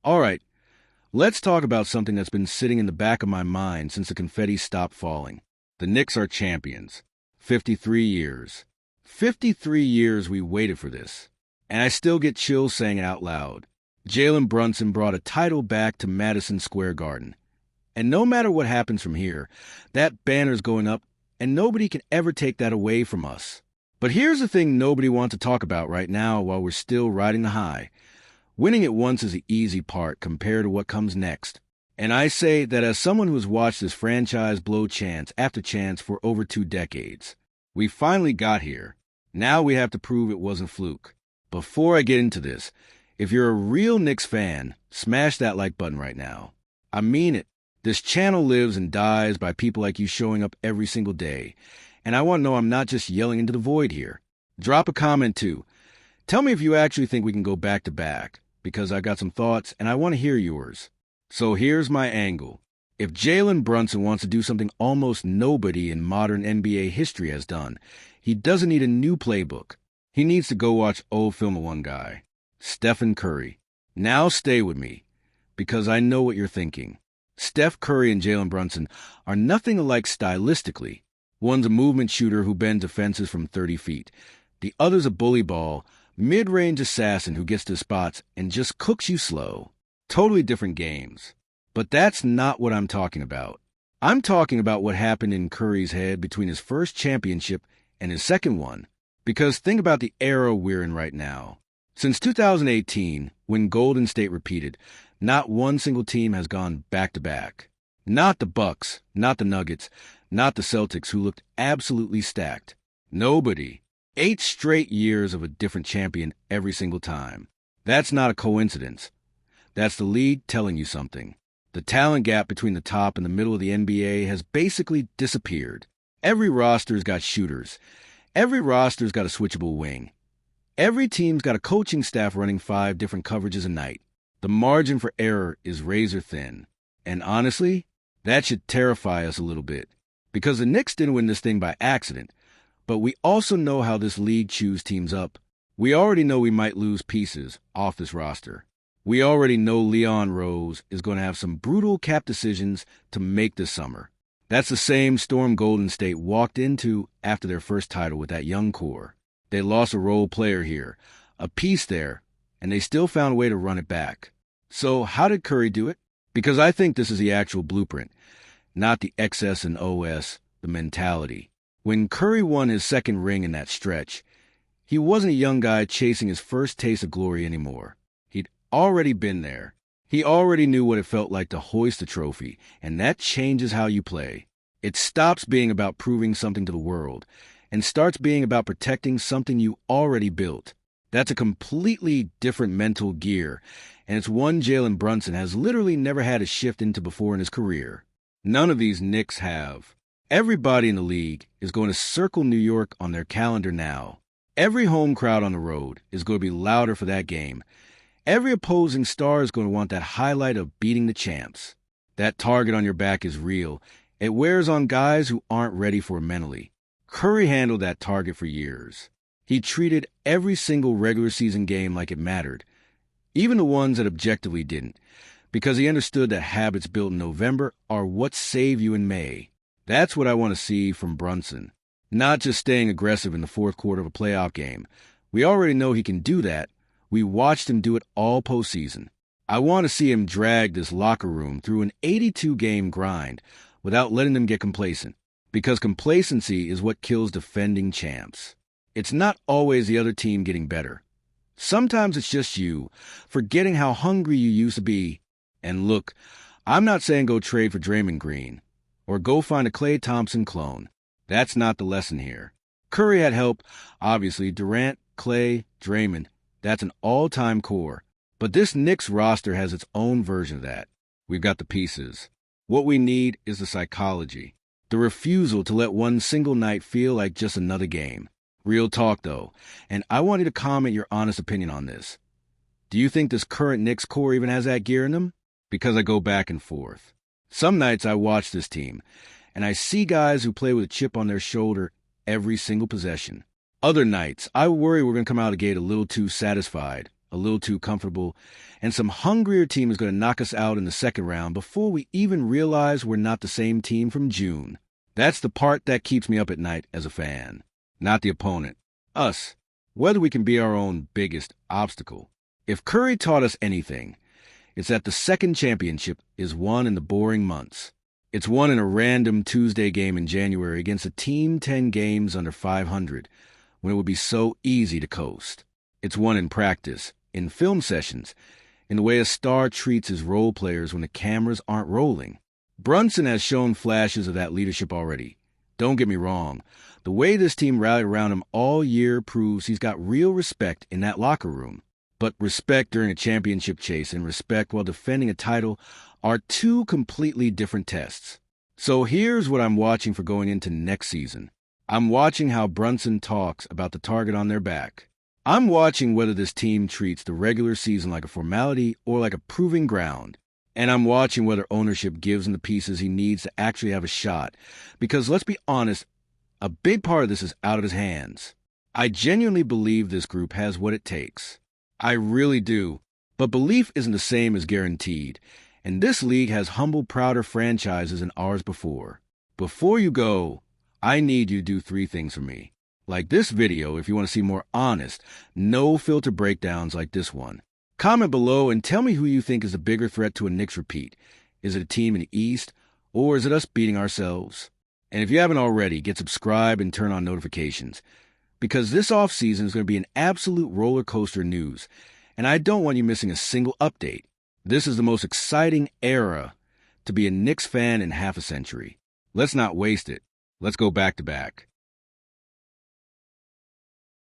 All right, let's talk about something that's been sitting in the back of my mind since the confetti stopped falling. The Knicks are champions. 53 years. 53 years we waited for this. And I still get chills saying it out loud. Jalen Brunson brought a title back to Madison Square Garden. And no matter what happens from here, that banner's going up, and nobody can ever take that away from us. But here's the thing nobody wants to talk about right now while we're still riding the high. Winning it once is the easy part compared to what comes next. And I say that as someone who has watched this franchise blow chance after chance for over 2 decades. We finally got here. Now we have to prove it wasn't fluke. Before I get into this, if you're a real Knicks fan, smash that like button right now. I mean it. This channel lives and dies by people like you showing up every single day. And I want to know I'm not just yelling into the void here. Drop a comment too. Tell me if you actually think we can go back to back, because I got some thoughts and I want to hear yours. So here's my angle. If Jalen Brunson wants to do something almost nobody in modern NBA history has done, he doesn't need a new playbook. He needs to go watch old film of one guy, Stephen Curry. Now stay with me, because I know what you're thinking. Steph Curry and Jalen Brunson are nothing alike stylistically. One's a movement shooter who bends defenses from 30 feet. The other's a bully ball, mid-range assassin who gets to spots and just cooks you slow. Totally different games. But that's not what I'm talking about. I'm talking about what happened in Curry's head between his first championship and his second one. Because think about the era we're in right now. Since 2018, when Golden State repeated, not one single team has gone back-to-back. Not the Bucks, not the Nuggets, not the Celtics, who looked absolutely stacked. Nobody. 8 straight years of a different champion every single time. That's not a coincidence. That's the league telling you something. The talent gap between the top and the middle of the NBA has basically disappeared. Every roster's got shooters. Every roster's got a switchable wing. Every team's got a coaching staff running 5 different coverages a night. The margin for error is razor thin. And honestly, that should terrify us a little bit. Because the Knicks didn't win this thing by accident. But we also know how this league chews teams up. We already know we might lose pieces off this roster. We already know Leon Rose is going to have some brutal cap decisions to make this summer. That's the same storm Golden State walked into after their first title with that young core. They lost a role player here, a piece there, and they still found a way to run it back. So how did Curry do it? Because I think this is the actual blueprint, not the XS and OS, the mentality. When Curry won his second ring in that stretch, he wasn't a young guy chasing his first taste of glory anymore. He'd already been there. He already knew what it felt like to hoist a trophy, and that changes how you play. It stops being about proving something to the world and starts being about protecting something you already built. That's a completely different mental gear, and it's one Jalen Brunson has literally never had to shift into before in his career. None of these Knicks have. Everybody in the league is going to circle New York on their calendar now. Every home crowd on the road is going to be louder for that game. Every opposing star is going to want that highlight of beating the champs. That target on your back is real. It wears on guys who aren't ready for it mentally. Curry handled that target for years. He treated every single regular season game like it mattered, even the ones that objectively didn't, because he understood that habits built in November are what save you in May. That's what I want to see from Brunson. Not just staying aggressive in the fourth quarter of a playoff game. We already know he can do that. We watched him do it all postseason. I want to see him drag this locker room through an 82-game grind without letting them get complacent, because complacency is what kills defending champs. It's not always the other team getting better. Sometimes it's just you, forgetting how hungry you used to be. And look, I'm not saying go trade for Draymond Green, or go find a Klay Thompson clone. That's not the lesson here. Curry had help, obviously. Durant, Klay, Draymond. That's an all-time core. But this Knicks roster has its own version of that. We've got the pieces. What we need is the psychology. The refusal to let one single night feel like just another game. Real talk, though, and I want you to comment your honest opinion on this. Do you think this current Knicks core even has that gear in them? Because I go back and forth. Some nights I watch this team, and I see guys who play with a chip on their shoulder every single possession. Other nights, I worry we're going to come out of the gate a little too satisfied, a little too comfortable, and some hungrier team is going to knock us out in the second round before we even realize we're not the same team from June. That's the part that keeps me up at night as a fan. Not the opponent. Us. Whether we can be our own biggest obstacle. If Curry taught us anything, it's that the second championship is won in the boring months. It's won in a random Tuesday game in January against a team 10 games under 500, when it would be so easy to coast. It's won in practice, in film sessions, in the way a star treats his role players when the cameras aren't rolling. Brunson has shown flashes of that leadership already. Don't get me wrong. The way this team rallied around him all year proves he's got real respect in that locker room. But respect during a championship chase and respect while defending a title are two completely different tests. So here's what I'm watching for going into next season. I'm watching how Brunson talks about the target on their back. I'm watching whether this team treats the regular season like a formality or like a proving ground. And I'm watching whether ownership gives him the pieces he needs to actually have a shot. Because let's be honest, a big part of this is out of his hands. I genuinely believe this group has what it takes. I really do. But belief isn't the same as guaranteed. And this league has humble, prouder franchises than ours before. Before you go, I need you to do 3 things for me. Like this video if you want to see more honest, no-filter breakdowns like this one. Comment below and tell me who you think is the bigger threat to a Knicks repeat. Is it a team in the East, or is it us beating ourselves? And if you haven't already, get subscribed and turn on notifications. Because this offseason is going to be an absolute roller coaster news, and I don't want you missing a single update. This is the most exciting era to be a Knicks fan in half a century. Let's not waste it. Let's go back to back.